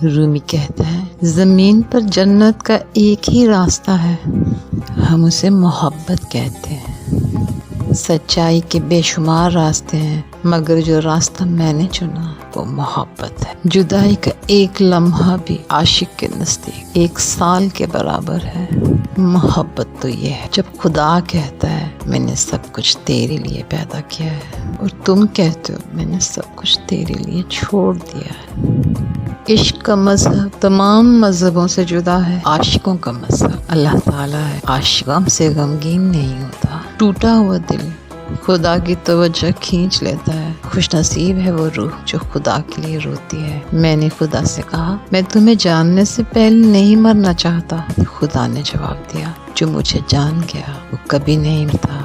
रूमी कहता है, जमीन पर जन्नत का एक ही रास्ता है, हम उसे मोहब्बत कहते हैं। सच्चाई के बेशुमार रास्ते हैं, मगर जो रास्ता मैंने चुना वो मोहब्बत है। जुदाई का एक लम्हा भी आशिक के नज़दीक 1 साल के बराबर है। मोहब्बत तो ये है जब खुदा कहता है मैंने सब कुछ तेरे लिए पैदा किया है, और तुम कहते हो मैंने सब कुछ तेरे लिए छोड़ दिया है। इश्क का मजहब तमाम मजहबों से जुदा है। आशिकों का मजहब अल्लाह ताला है। आशिक गम से गमगीन नहीं होता। टूटा हुआ दिल खुदा की तवज्जो खींच लेता है। खुश नसीब है वो रूह जो खुदा के लिए रोती है। मैंने खुदा से कहा, मैं तुम्हें जानने से पहले नहीं मरना चाहता। खुदा ने जवाब दिया, जो मुझे जान गया वो कभी नहीं मरता।